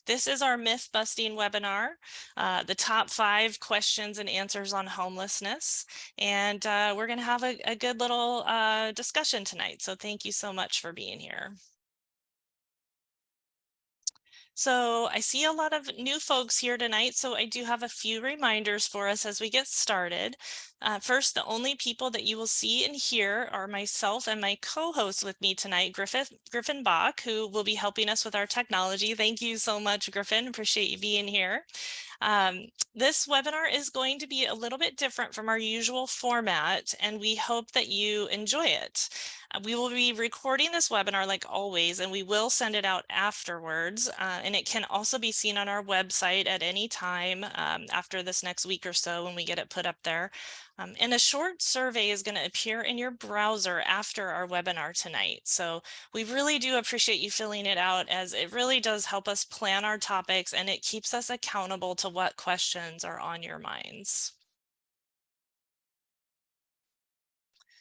This is our myth-busting webinar, the top 5 questions and answers on homelessness. And we're going to have a good little discussion tonight. So thank you so much for being here. So I see a lot of new folks here tonight, so I do have a few reminders for us as we get started. First, the only people that you will see and hear are myself and my co-host with me tonight, Griffin Bach, who will be helping us with our technology. Thank you so much, Griffin. Appreciate you being here. This webinar is going to be a little bit different from our usual format, and we hope that you enjoy it. We will be recording this webinar like always, and we will send it out afterwards. And it can also be seen on our website at any time after this next week or so when we get it put up there. And a short survey is going to appear in your browser after our webinar tonight. So we really do appreciate you filling it out, as it really does help us plan our topics and it keeps us accountable to what questions are on your minds.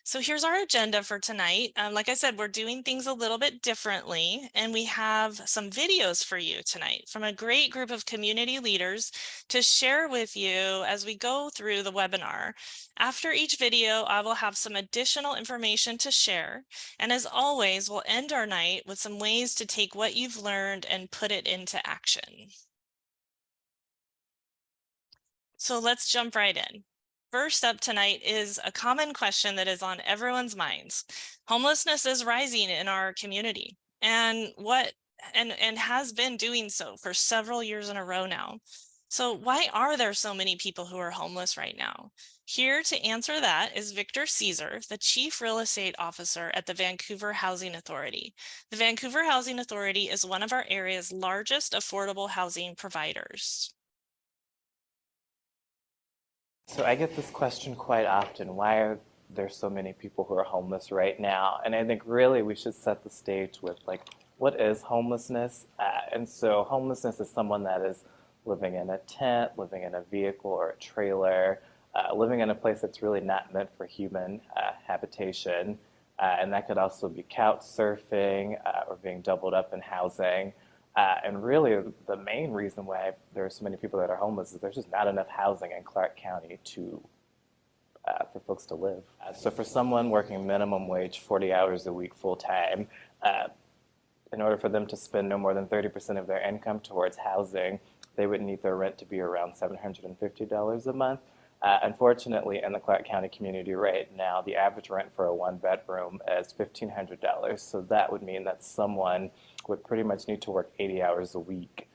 So here's our agenda for tonight. Like I said, we're doing things a little bit differently, and we have some videos for you tonight from a great group of community leaders to share with you as we go through the webinar. After each video, I will have some additional information to share. And as always, we'll end our night with some ways to take what you've learned and put it into action. So let's jump right in. First up tonight is a common question that is on everyone's minds. Homelessness is rising in our community, and has been doing so for several years in a row now. So why are there so many people who are homeless right now? Here to answer that is Victor Caesar, the Chief Real Estate Officer at the Vancouver Housing Authority. The Vancouver Housing Authority is one of our area's largest affordable housing providers. So I get this question quite often. Why are there so many people who are homeless right now? And I think really we should set the stage with like, what is homelessness? And so homelessness is someone that is living in a tent, living in a vehicle or a trailer, living in a place that's really not meant for human habitation. And that could also be couch surfing or being doubled up in housing. And really, the main reason why there are so many people that are homeless is there's just not enough housing in Clark County for folks to live. So for someone working minimum wage, 40 hours a week full time, in order for them to spend no more than 30% of their income towards housing, they would need their rent to be around $750 a month. Unfortunately, in the Clark County community right now, the average rent for a one-bedroom is $1,500. So that would mean that someone would pretty much need to work 80 hours a week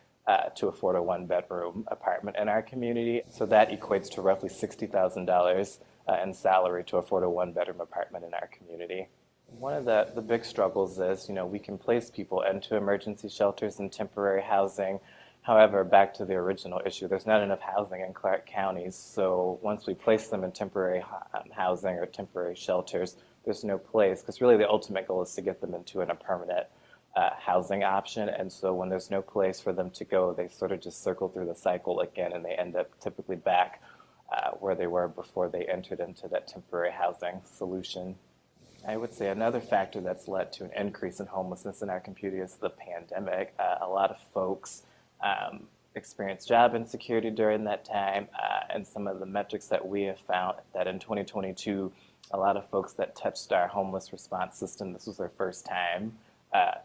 to afford a one-bedroom apartment in our community. So that equates to roughly $60,000 in salary to afford a one-bedroom apartment in our community. One of the big struggles is, we can place people into emergency shelters and temporary housing. However, back to the original issue, there's not enough housing in Clark County. So once we place them in temporary housing or temporary shelters, there's no place, because really the ultimate goal is to get them into a permanent housing option. And so when there's no place for them to go, they sort of just circle through the cycle again, and they end up typically back where they were before they entered into that temporary housing solution. I would say another factor that's led to an increase in homelessness in our community is the pandemic. A lot of folks experienced job insecurity during that time, and some of the metrics that we have found that in 2022, a lot of folks that touched our homeless response system, this was their first time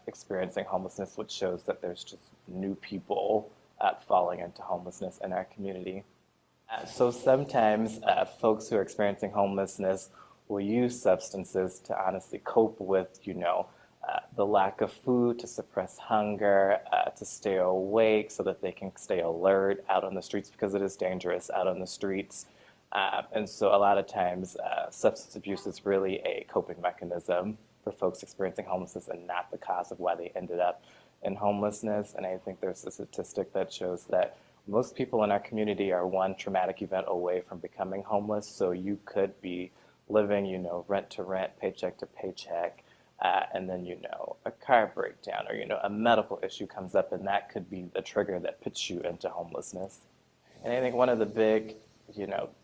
experiencing homelessness, which shows that there's just new people falling into homelessness in our community. So sometimes folks who are experiencing homelessness will use substances to honestly cope with, the lack of food, to suppress hunger, to stay awake so that they can stay alert out on the streets, because it is dangerous out on the streets. And so a lot of times substance abuse is really a coping mechanism for folks experiencing homelessness and not the cause of why they ended up in homelessness. And I think there's a statistic that shows that most people in our community are one traumatic event away from becoming homeless. So you could be living, rent to rent, paycheck to paycheck, and then, a car breakdown or, a medical issue comes up, and that could be the trigger that puts you into homelessness. And I think one of the big,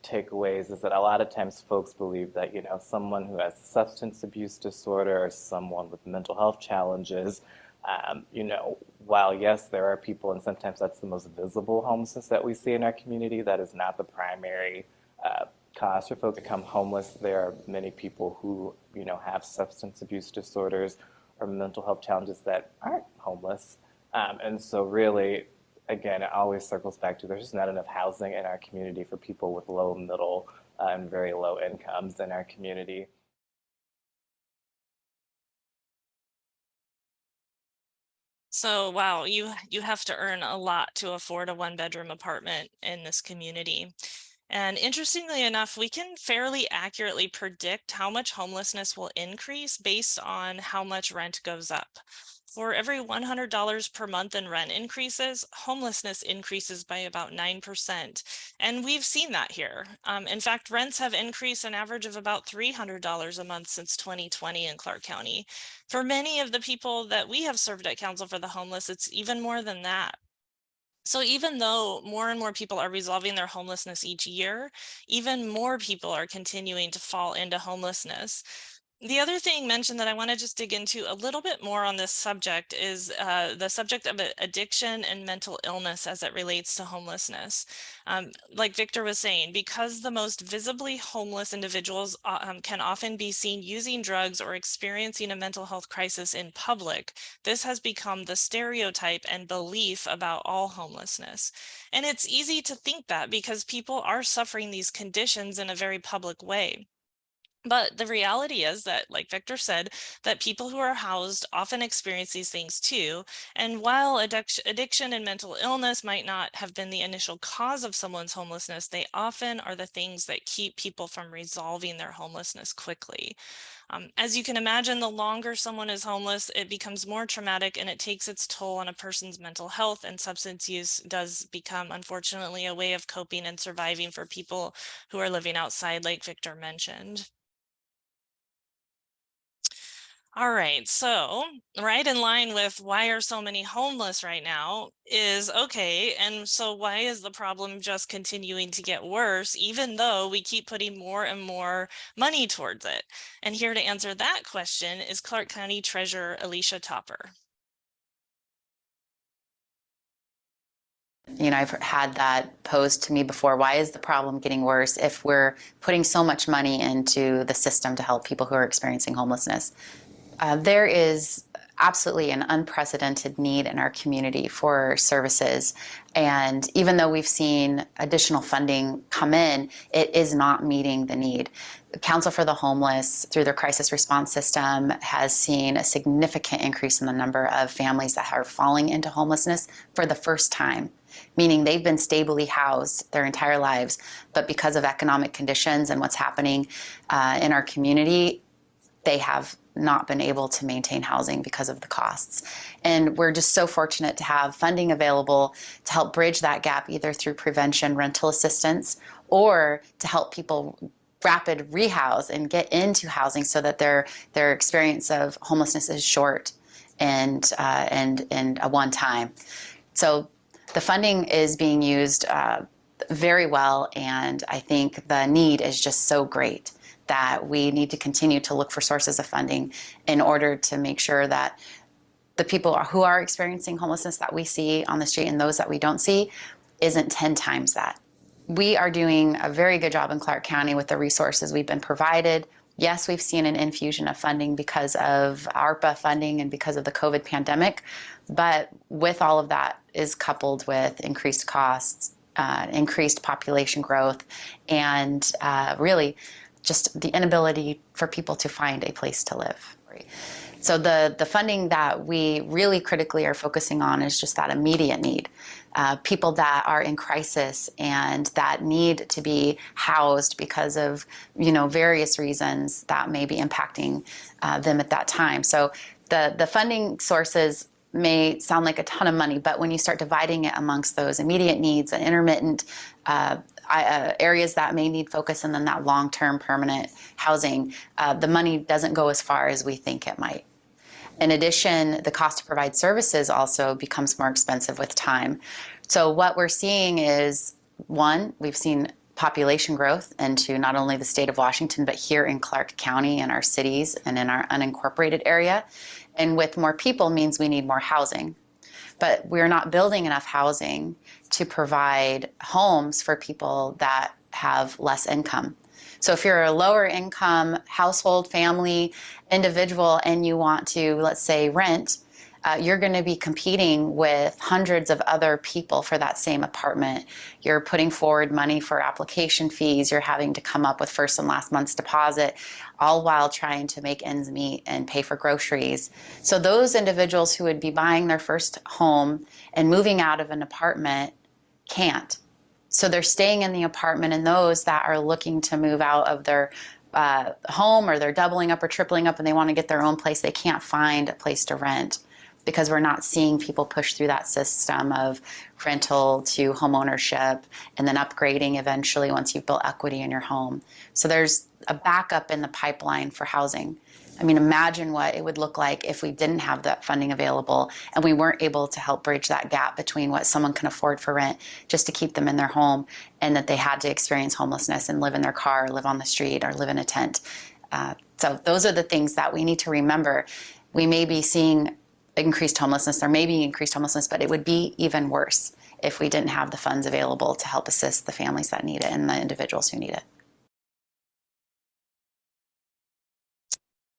takeaways is that a lot of times folks believe that, someone who has a substance abuse disorder or someone with mental health challenges While yes, there are people, and sometimes that's the most visible homelessness that we see in our community, that is not the primary uh, cause for folks to become homeless. There are many people who, have substance abuse disorders or mental health challenges that aren't homeless. And so really, again, it always circles back to there's just not enough housing in our community for people with low, middle, and very low incomes in our community. So, wow, you have to earn a lot to afford a one-bedroom apartment in this community. And interestingly enough, we can fairly accurately predict how much homelessness will increase based on how much rent goes up. For every $100 per month in rent increases, homelessness increases by about 9%. And we've seen that here. In fact, rents have increased an average of about $300 a month since 2020 in Clark County. For many of the people that we have served at Council for the Homeless, it's even more than that. So even though more and more people are resolving their homelessness each year, even more people are continuing to fall into homelessness. The other thing mentioned that I want to just dig into a little bit more on this subject is the subject of addiction and mental illness as it relates to homelessness. Like Victor was saying, because the most visibly homeless individuals can often be seen using drugs or experiencing a mental health crisis in public, this has become the stereotype and belief about all homelessness. And it's easy to think that because people are suffering these conditions in a very public way. But the reality is that, like Victor said, that people who are housed often experience these things too. And while addiction and mental illness might not have been the initial cause of someone's homelessness, they often are the things that keep people from resolving their homelessness quickly. As you can imagine, the longer someone is homeless, it becomes more traumatic and it takes its toll on a person's mental health, and substance use does become, unfortunately, a way of coping and surviving for people who are living outside, like Victor mentioned. All right, so right in line with why are so many homeless right now is okay. And so why is the problem just continuing to get worse, even though we keep putting more and more money towards it? And here to answer that question is Clark County Treasurer Alicia Topper. I've had that posed to me before. Why is the problem getting worse if we're putting so much money into the system to help people who are experiencing homelessness? There is absolutely an unprecedented need in our community for services. And even though we've seen additional funding come in, it is not meeting the need. The Council for the Homeless, through their crisis response system, has seen a significant increase in the number of families that are falling into homelessness for the first time, meaning they've been stably housed their entire lives, but because of economic conditions and what's happening in our community, they have not been able to maintain housing because of the costs. And we're just so fortunate to have funding available to help bridge that gap, either through prevention rental assistance or to help people rapid rehouse and get into housing so that their experience of homelessness is short and a one time. So the funding is being used very well, and I think the need is just so great that we need to continue to look for sources of funding in order to make sure that the people who are experiencing homelessness that we see on the street and those that we don't see isn't 10 times that. We are doing a very good job in Clark County with the resources we've been provided. Yes, we've seen an infusion of funding because of ARPA funding and because of the COVID pandemic, but with all of that is coupled with increased costs, increased population growth, and really just the inability for people to find a place to live. So the funding that we really critically are focusing on is just that immediate need. People that are in crisis and that need to be housed because of various reasons that may be impacting them at that time. So the funding sources may sound like a ton of money, but when you start dividing it amongst those immediate needs and intermittent areas that may need focus, and then that long-term permanent housing, the money doesn't go as far as we think it might. In addition, the cost to provide services also becomes more expensive with time. So what we're seeing is, one, we've seen population growth into not only the state of Washington, but here in Clark County, in our cities and in our unincorporated area. And with more people means we need more housing. But we're not building enough housing to provide homes for people that have less income. So if you're a lower income household, family, individual, and you want to, let's say, rent, you're going to be competing with hundreds of other people for that same apartment. You're putting forward money for application fees. You're having to come up with first and last month's deposit, all while trying to make ends meet and pay for groceries. So those individuals who would be buying their first home and moving out of an apartment can't. So they're staying in the apartment, and those that are looking to move out of their home, or they're doubling up or tripling up and they want to get their own place, they can't find a place to rent because we're not seeing people push through that system of rental to home ownership and then upgrading eventually once you've built equity in your home. So there's a backup in the pipeline for housing. I mean, imagine what it would look like if we didn't have that funding available and we weren't able to help bridge that gap between what someone can afford for rent just to keep them in their home, and that they had to experience homelessness and live in their car, or live on the street, or live in a tent. So those are the things that we need to remember. We may be seeing increased homelessness, there may be increased homelessness, but it would be even worse if we didn't have the funds available to help assist the families that need it and the individuals who need it.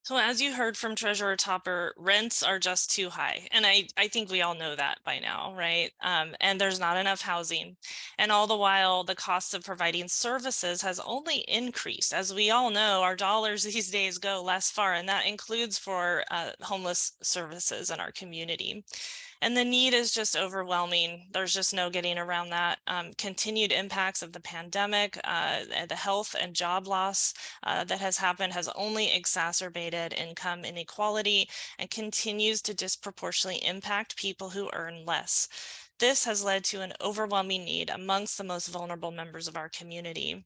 So as you heard from Treasurer Topper, rents are just too high. And I think we all know that by now, right? And there's not enough housing. And all the while, the cost of providing services has only increased. As we all know, our dollars these days go less far, and that includes for homeless services in our community. And the need is just overwhelming. There's just no getting around that. Continued impacts of the pandemic, the health and job loss that has happened has only exacerbated income inequality and continues to disproportionately impact people who earn less. This has led to an overwhelming need amongst the most vulnerable members of our community.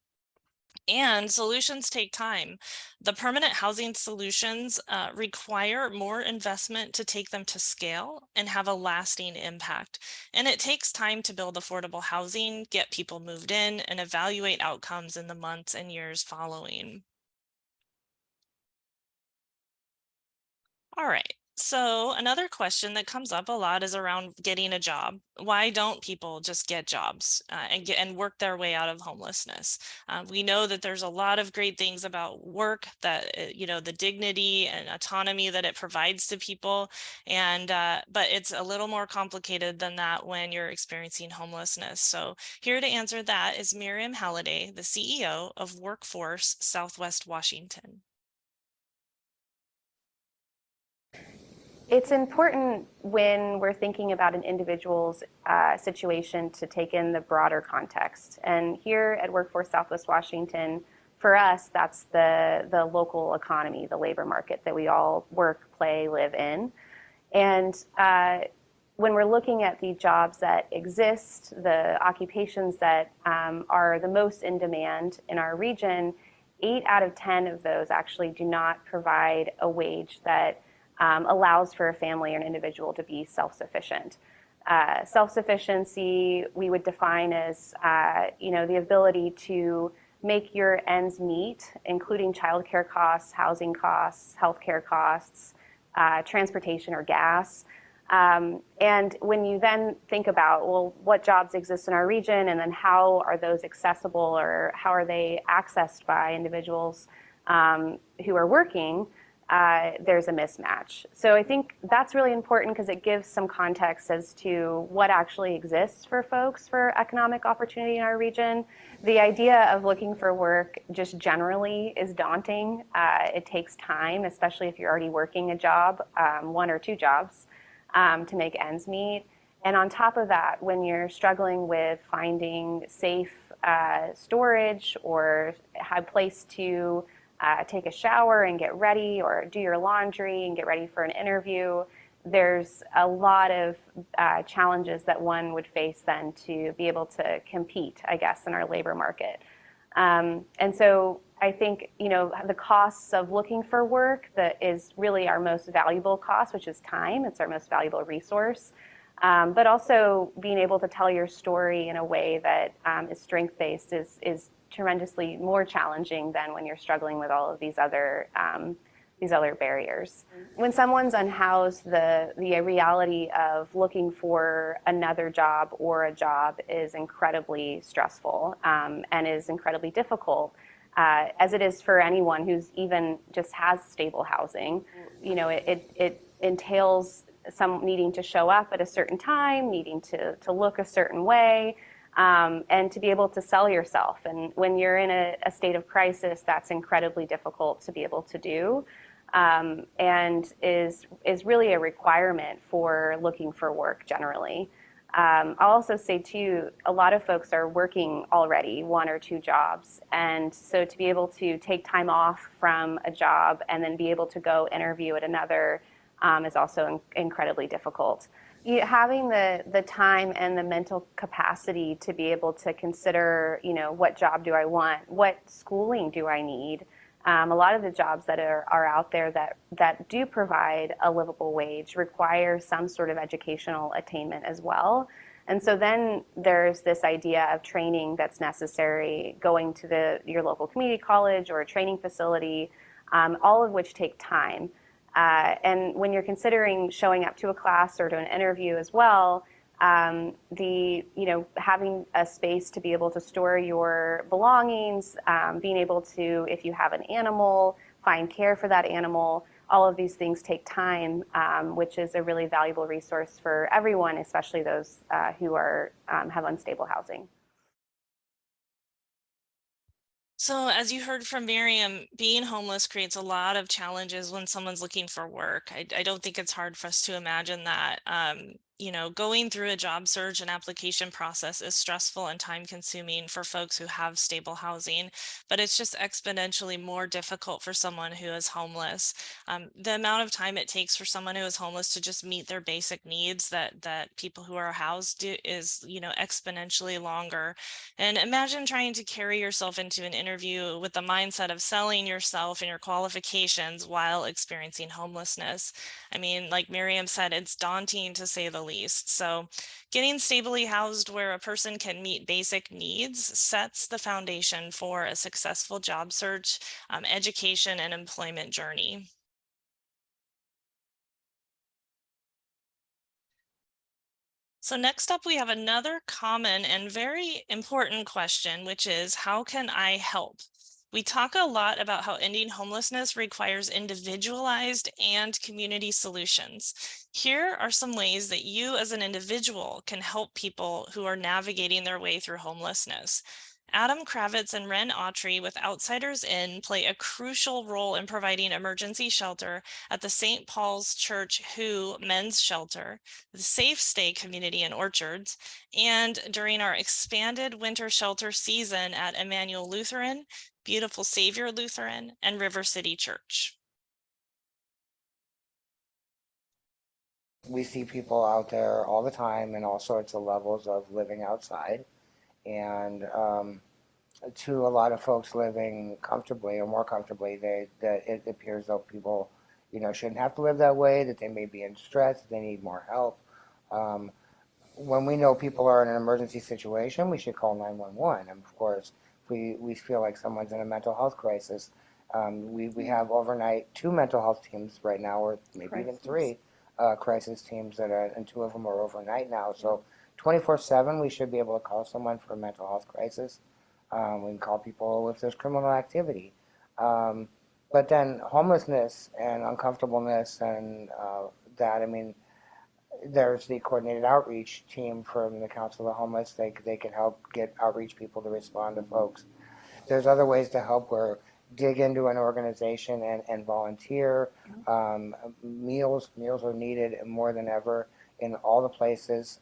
And solutions take time. The permanent housing solutions require more investment to take them to scale and have a lasting impact. And it takes time to build affordable housing, get people moved in, and evaluate outcomes in the months and years following. All right. So another question that comes up a lot is around getting a job. Why don't people just get jobs and work their way out of homelessness? We know that there's a lot of great things about work, that the dignity and autonomy that it provides to people, and but it's a little more complicated than that when you're experiencing homelessness. So here to answer that is Miriam Halliday, the CEO of Workforce Southwest Washington. It's important when we're thinking about an individual's situation to take in the broader context. And here at Workforce Southwest Washington, for us, that's the local economy, the labor market that we all work, play, live in. And when we're looking at the jobs that exist, the occupations that are the most in demand in our region, 8 out of 10 of those actually do not provide a wage that allows for a family or an individual to be self-sufficient. Self-sufficiency we would define as the ability to make your ends meet, including childcare costs, housing costs, healthcare costs, transportation or gas. And when you then think about, well, what jobs exist in our region, and then how are those accessible, or how are they accessed by individuals who are working, there's a mismatch. So I think that's really important because it gives some context as to what actually exists for folks for economic opportunity in our region. The idea of looking for work just generally is daunting. It takes time, especially if you're already working a job, 1 or 2 jobs, to make ends meet. And on top of that, when you're struggling with finding safe storage or a place to take a shower and get ready, or do your laundry and get ready for an interview, there's a lot of challenges that one would face then to be able to compete, I guess, in our labor market. And so I think, the costs of looking for work that is really our most valuable cost, which is time. It's our most valuable resource. But also being able to tell your story in a way that is strength-based is tremendously more challenging than when you're struggling with all of these other barriers. When someone's unhoused, the reality of looking for another job or a job is incredibly stressful, and is incredibly difficult, as it is for anyone who's even just has stable housing. You know, it entails some needing to show up at a certain time, needing to look a certain way, and to be able to sell yourself. And when you're in a state of crisis, that's incredibly difficult to be able to do, and is really a requirement for looking for work generally. I'll also say too, a lot of folks are working already, one or two jobs. And so to be able to take time off from a job and then be able to go interview at another, is also incredibly difficult. Having the time and the mental capacity to be able to consider, what job do I want? What schooling do I need? A lot of the jobs that are out there that do provide a livable wage require some sort of educational attainment as well. And so then there's this idea of training that's necessary, going to your local community college or a training facility, all of which take time. And when you're considering showing up to a class or to an interview as well, having a space to be able to store your belongings, being able to, if you have an animal, find care for that animal, all of these things take time, which is a really valuable resource for everyone, especially those who have unstable housing. So, as you heard from Miriam, being homeless creates a lot of challenges when someone's looking for work. I don't think it's hard for us to imagine that. Going through a job search and application process is stressful and time consuming for folks who have stable housing, but it's just exponentially more difficult for someone who is homeless. The amount of time it takes for someone who is homeless to just meet their basic needs that people who are housed do is, exponentially longer. And imagine trying to carry yourself into an interview with the mindset of selling yourself and your qualifications while experiencing homelessness. I mean, like Miriam said, it's daunting to say the least. So getting stably housed where a person can meet basic needs sets the foundation for a successful job search, education, and employment journey. So next up, we have another common and very important question, which is, how can I help? We talk a lot about how ending homelessness requires individualized and community solutions. Here are some ways that you as an individual can help people who are navigating their way through homelessness. Adam Kravitz and Ren Autry with Outsiders Inn play a crucial role in providing emergency shelter at the St. Paul's Church Who Men's Shelter, the Safe Stay Community in Orchards, and during our expanded winter shelter season at Emmanuel Lutheran, Beautiful Savior Lutheran, and River City Church. We see people out there all the time in all sorts of levels of living outside. And to a lot of folks living comfortably or more comfortably, that it appears though people, shouldn't have to live that way, that they may be in stress, that they need more help. When we know people are in an emergency situation, we should call 911. And of course, if we feel like someone's in a mental health crisis, we have overnight 2 mental health teams right now, or maybe even 3 crisis teams and 2 of them are overnight now. So 24/7, we should be able to call someone for a mental health crisis. We can call people if there's criminal activity. But then homelessness and uncomfortableness and there's the coordinated outreach team from the Council of the Homeless. They can help get outreach people to respond to folks. There's other ways to help where dig into an organization and volunteer. Meals are needed more than ever in all the places.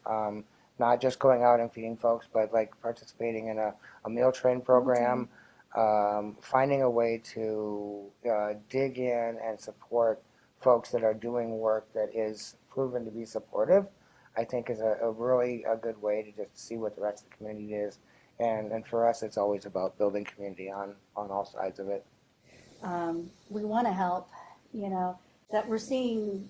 Not just going out and feeding folks, but like participating in a meal train program, finding a way to dig in and support folks that are doing work that is proven to be supportive, I think is a really a good way to just see what the rest of the community is. And for us, it's always about building community on all sides of it. We want to help, that we're seeing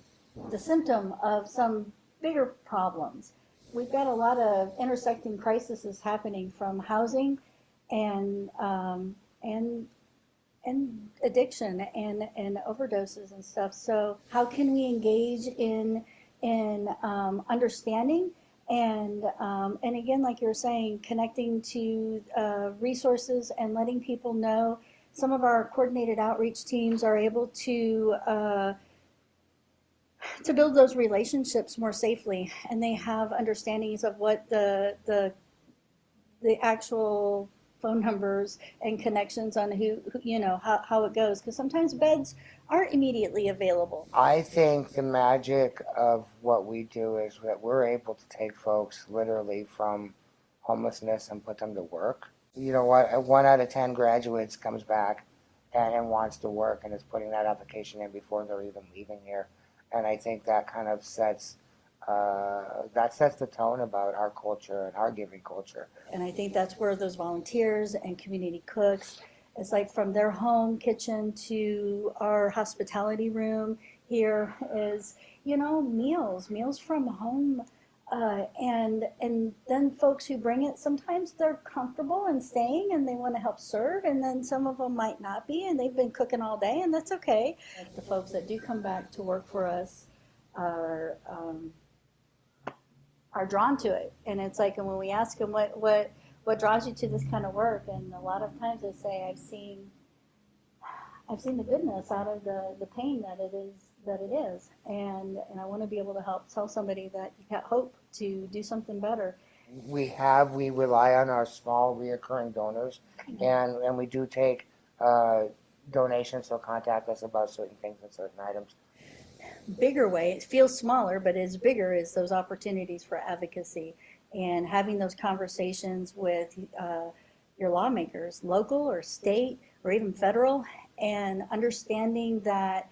the symptom of some bigger problems. We've got a lot of intersecting crises happening from housing and addiction and overdoses and stuff. So how can we engage in understanding and again, like you were saying, connecting to resources and letting people know. Some of our coordinated outreach teams are able to build those relationships more safely, and they have understandings of what the actual phone numbers and connections on who you know how it goes, because sometimes beds aren't immediately available. I think the magic of what we do is that we're able to take folks literally from homelessness and put them to work. You know what? 1 out of 10 graduates comes back and wants to work and is putting that application in before they're even leaving here. And I think that kind of sets the tone about our culture and our giving culture. And I think that's where those volunteers and community cooks, it's like from their home kitchen to our hospitality room here is, meals from home. And then folks who bring it, sometimes they're comfortable and staying and they want to help serve, and then some of them might not be, and they've been cooking all day, and that's okay. The folks that do come back to work for us are drawn to it, and it's like, and when we ask them what draws you to this kind of work, and a lot of times they say, I've seen the goodness out of the pain that it is, and I want to be able to help tell somebody that you got hope to do something better. We rely on our small reoccurring donors, and we do take donations, so contact us about certain things and certain items. Bigger way, it feels smaller, but it's bigger, is those opportunities for advocacy and having those conversations with your lawmakers, local or state or even federal, and understanding that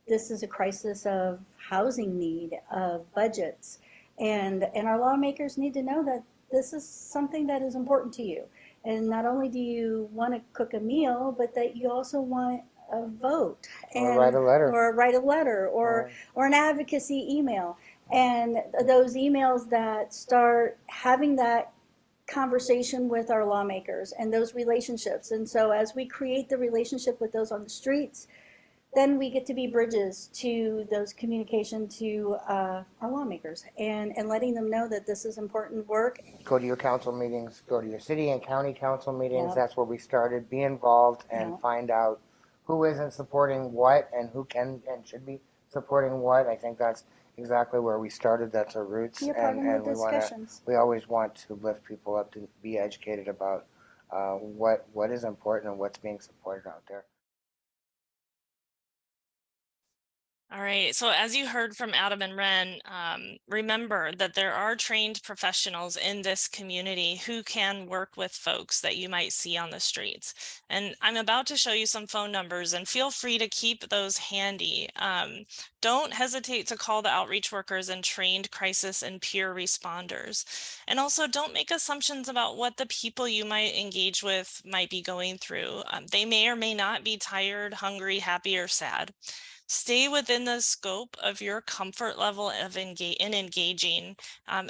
this is a crisis of housing need, of budgets, and our lawmakers need to know that this is something that is important to you. And not only do you want to cook a meal, but that you also want a vote, or write a letter, or an advocacy email, and those emails that start having that conversation with our lawmakers and those relationships. And so as we create the relationship with those on the streets, then we get to be bridges to those communication to our lawmakers, and letting them know that this is important work. Go to your council meetings, go to your city and county council meetings. Yep. That's where we started. Be involved and Yep. find out who isn't supporting what and who can and should be supporting what. I think that's exactly where we started. That's our roots. Be a part and of the discussions. we always want to lift people up to be educated about what is important and what's being supported out there. All right. So as you heard from Adam and Ren, remember that there are trained professionals in this community who can work with folks that you might see on the streets. And I'm about to show you some phone numbers, and feel free to keep those handy. Don't hesitate to call the outreach workers and trained crisis and peer responders. And also, don't make assumptions about what the people you might engage with might be going through. They may or may not be tired, hungry, happy, or sad. Stay within the scope of your comfort level of engaging.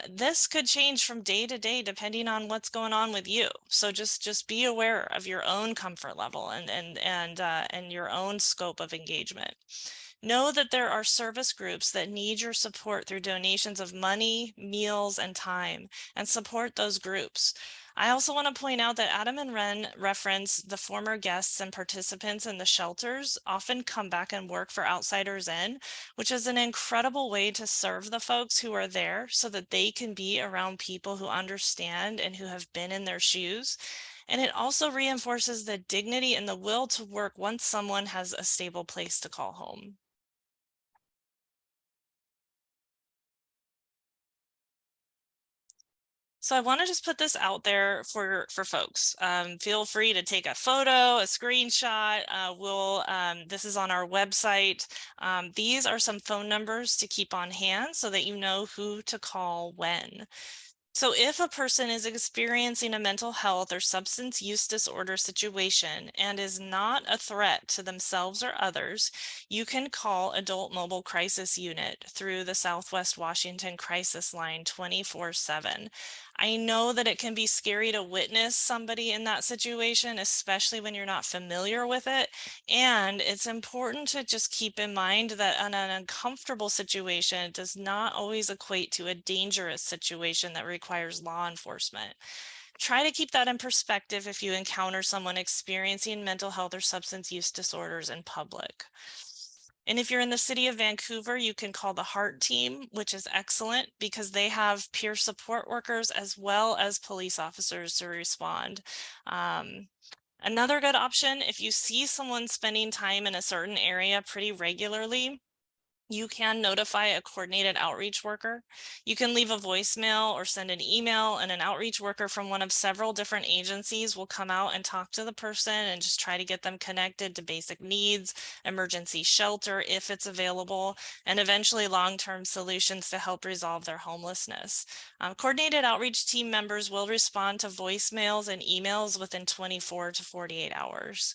This could change from day to day depending on what's going on with you. So just be aware of your own comfort level and your own scope of engagement. Know that there are service groups that need your support through donations of money, meals, and time, and support those groups. I also want to point out that Adam and Ren reference the former guests and participants in the shelters often come back and work for Outsiders In, which is an incredible way to serve the folks who are there so that they can be around people who understand and who have been in their shoes. And it also reinforces the dignity and the will to work once someone has a stable place to call home. So I want to just put this out there for folks. Feel free to take a photo, a screenshot. This is on our website. These are some phone numbers to keep on hand so that you know who to call when. So if a person is experiencing a mental health or substance use disorder situation and is not a threat to themselves or others, you can call Adult Mobile Crisis Unit through the Southwest Washington Crisis Line 24/7. I know that it can be scary to witness somebody in that situation, especially when you're not familiar with it. And it's important to just keep in mind that an uncomfortable situation does not always equate to a dangerous situation that requires law enforcement. Try to keep that in perspective if you encounter someone experiencing mental health or substance use disorders in public. And if you're in the city of Vancouver, you can call the Heart Team, which is excellent because they have peer support workers as well as police officers to respond. Um, Another good option, if you see someone spending time in a certain area pretty regularly, you can notify a coordinated outreach worker. You can leave a voicemail or send an email, and an outreach worker from one of several different agencies will come out and talk to the person and just try to get them connected to basic needs, emergency shelter if it's available, and eventually long-term solutions to help resolve their homelessness. Coordinated outreach team members will respond to voicemails and emails within 24 to 48 hours.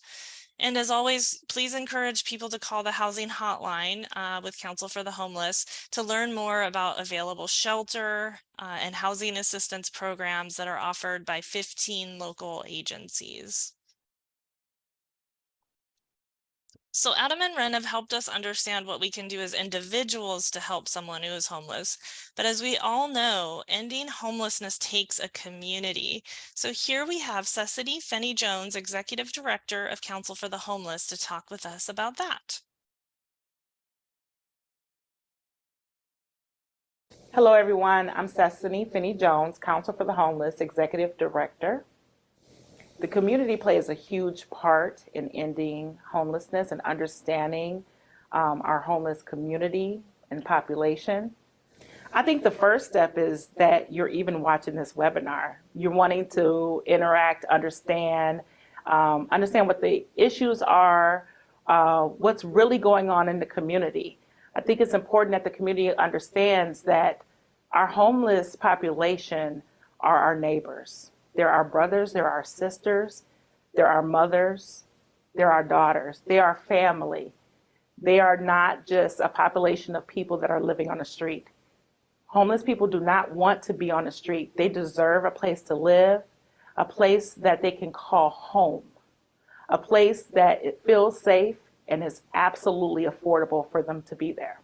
And as always, please encourage people to call the housing hotline with Council for the Homeless to learn more about available shelter and housing assistance programs that are offered by 15 local agencies. So Adam and Ren have helped us understand what we can do as individuals to help someone who is homeless. But as we all know, ending homelessness takes a community. So here we have Cecily Finney-Jones, Executive Director of Council for the Homeless, to talk with us about that. Hello, everyone. I'm Cecily Finney-Jones, Council for the Homeless, Executive Director. The community plays a huge part in ending homelessness and understanding our homeless community and population. I think the first step is that you're even watching this webinar. You're wanting to interact, understand what the issues are, what's really going on in the community. I think it's important that the community understands that our homeless population are our neighbors. They're our brothers, they're our sisters, they're our mothers, they're our daughters, they are family. They are not just a population of people that are living on the street. Homeless people do not want to be on the street. They deserve a place to live, a place that they can call home, a place that it feels safe and is absolutely affordable for them to be there.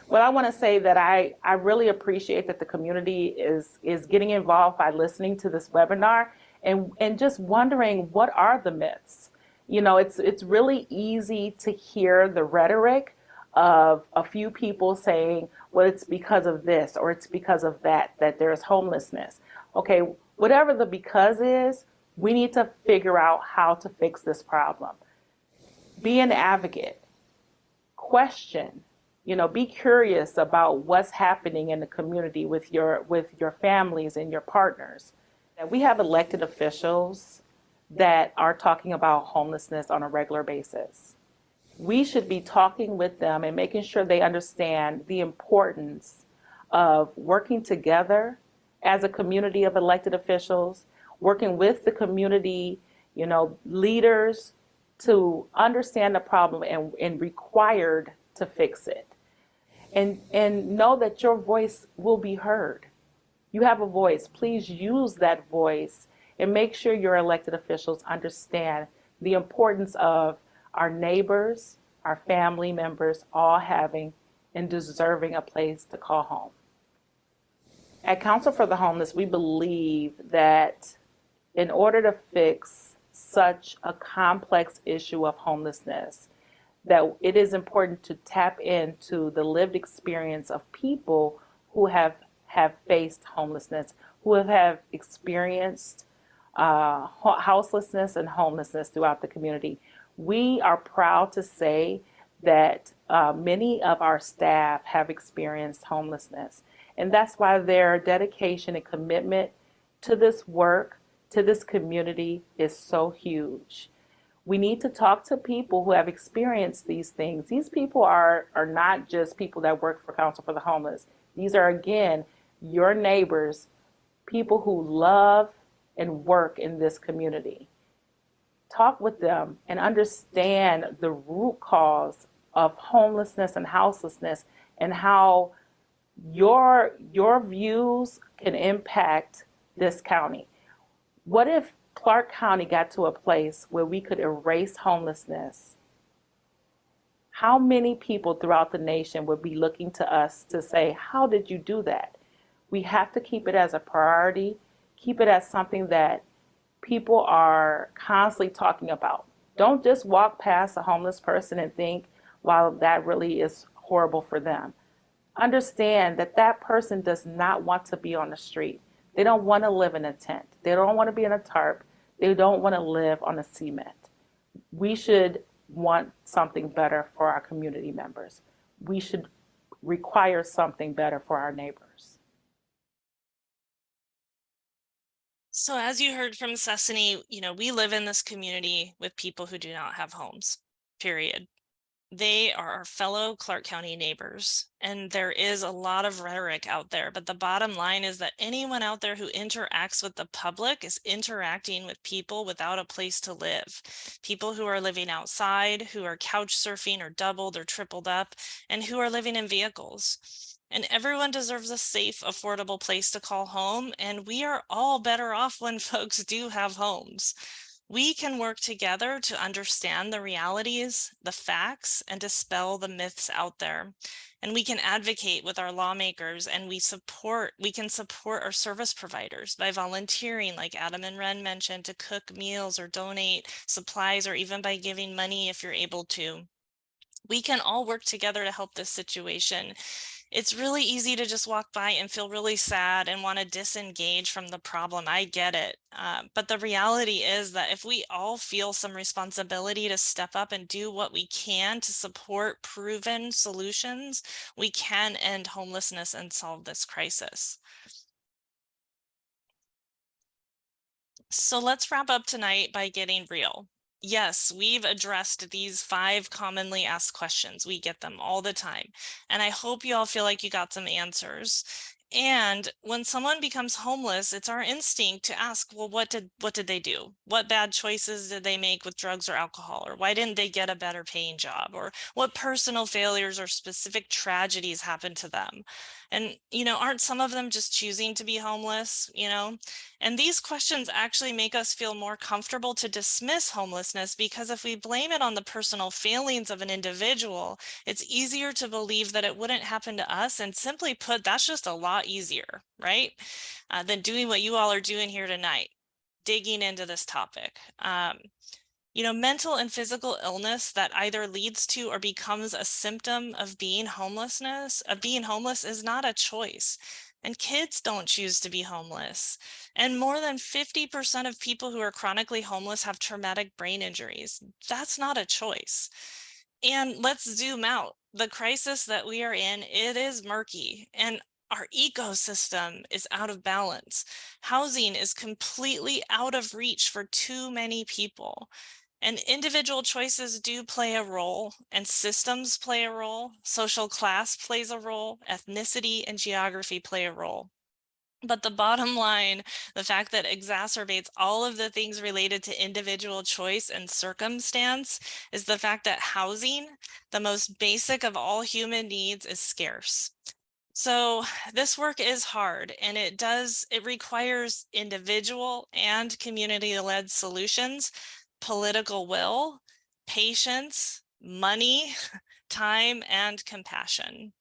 Well, I want to say that I really appreciate that the community is getting involved by listening to this webinar and just wondering, what are the myths? You know, it's really easy to hear the rhetoric of a few people saying, well, it's because of this or it's because of that there's homelessness. Okay, whatever the because is, we need to figure out how to fix this problem. Be an advocate. Question. You know, be curious about what's happening in the community with your families and your partners. And we have elected officials that are talking about homelessness on a regular basis. We should be talking with them and making sure they understand the importance of working together as a community of elected officials, working with the community, you know, leaders to understand the problem and required to fix it. And know that your voice will be heard. You have a voice. Please use that voice and make sure your elected officials understand the importance of our neighbors, our family members, all having and deserving a place to call home. At Council for the Homeless, we believe that in order to fix such a complex issue of homelessness, that it is important to tap into the lived experience of people who have faced homelessness, who have experienced houselessness and homelessness throughout the community. We are proud to say that many of our staff have experienced homelessness, and that's why their dedication and commitment to this work, to this community, is so huge. We need to talk to people who have experienced these things. These people are not just people that work for Council for the Homeless. These are, again, your neighbors, people who love and work in this community. Talk with them and understand the root cause of homelessness and houselessness and how your views can impact this county. What if Clark County got to a place where we could erase homelessness? How many people throughout the nation would be looking to us to say, how did you do that? We have to keep it as a priority, keep it as something that people are constantly talking about. Don't just walk past a homeless person and think, wow, that really is horrible for them. Understand that that person does not want to be on the street. They don't want to live in a tent. They don't want to be in a tarp. They don't want to live on a cement. We should want something better for our community members. We should require something better for our neighbors. So as you heard from Cecily, we live in this community with people who do not have homes, period. They are our fellow Clark County neighbors, and there is a lot of rhetoric out there, but the bottom line is that anyone out there who interacts with the public is interacting with people without a place to live. People who are living outside, who are couch surfing or doubled or tripled up, and who are living in vehicles. And everyone deserves a safe, affordable place to call home, and we are all better off when folks do have homes. We can work together to understand the realities, the facts, and dispel the myths out there. And we can advocate with our lawmakers, and we can support our service providers by volunteering, like Adam and Ren mentioned, to cook meals or donate supplies, or even by giving money if you're able to. We can all work together to help this situation. It's really easy to just walk by and feel really sad and want to disengage from the problem. I get it. But the reality is that if we all feel some responsibility to step up and do what we can to support proven solutions, we can end homelessness and solve this crisis. So let's wrap up tonight by getting real. Yes, we've addressed these 5 commonly asked questions. We get them all the time. And I hope you all feel like you got some answers. And when someone becomes homeless, it's our instinct to ask, well, what did they do? What bad choices did they make with drugs or alcohol? Or why didn't they get a better paying job? Or what personal failures or specific tragedies happened to them? And, aren't some of them just choosing to be homeless, And these questions actually make us feel more comfortable to dismiss homelessness, because if we blame it on the personal failings of an individual, it's easier to believe that it wouldn't happen to us. And simply put, that's just a lot easier, right? Than doing what you all are doing here tonight, digging into this topic. Mental and physical illness that either leads to or becomes a symptom of being homeless is not a choice. And kids don't choose to be homeless. And more than 50% of people who are chronically homeless have traumatic brain injuries. That's not a choice. And let's zoom out. The crisis that we are in, it is murky, and our ecosystem is out of balance. Housing is completely out of reach for too many people. And individual choices do play a role, and systems play a role. Social class plays a role. Ethnicity and geography play a role. But the bottom line, the fact that exacerbates all of the things related to individual choice and circumstance, is the fact that housing, the most basic of all human needs, is scarce. So this work is hard, and it requires individual and community-led solutions, political will, patience, money, time, and compassion.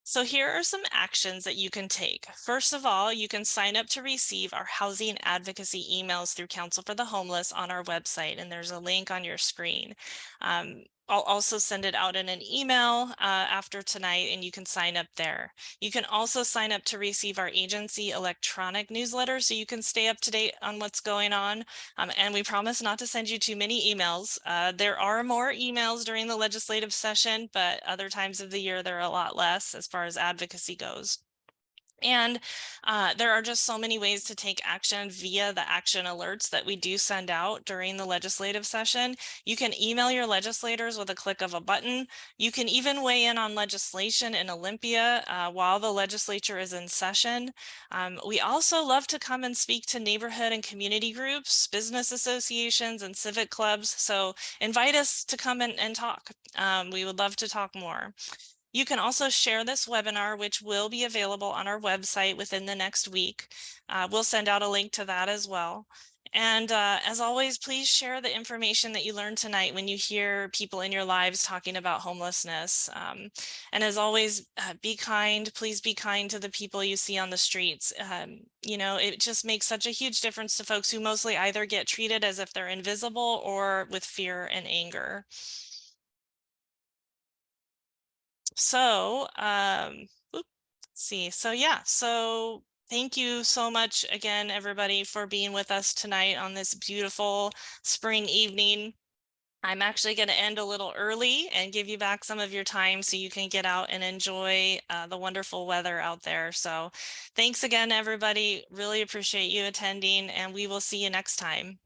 So here are some actions that you can take. First of all, you can sign up to receive our housing advocacy emails through Council for the Homeless on our website, and there's a link on your screen. I'll also send it out in an email after tonight, and you can sign up there. You can also sign up to receive our agency electronic newsletter, so you can stay up to date on what's going on. And we promise not to send you too many emails. There are more emails during the legislative session, but other times of the year there are a lot less as far as advocacy goes. And there are just so many ways to take action via the action alerts that we do send out during the legislative session. You can email your legislators with a click of a button. You can even weigh in on legislation in Olympia while the legislature is in session. We also love to come and speak to neighborhood and community groups, business associations, and civic clubs. So invite us to come and talk. We would love to talk more. You can also share this webinar, which will be available on our website within the next week. We'll send out a link to that as well. And as always, please share the information that you learned tonight when you hear people in your lives talking about homelessness. And as always, be kind. Please be kind to the people you see on the streets. You know, it just makes such a huge difference to folks who mostly either get treated as if they're invisible or with fear and anger. So, let's see. So yeah, so thank you so much again, everybody, for being with us tonight on this beautiful spring evening. I'm actually going to end a little early and give you back some of your time so you can get out and enjoy the wonderful weather out there. So thanks again, everybody. Really appreciate you attending, and we will see you next time.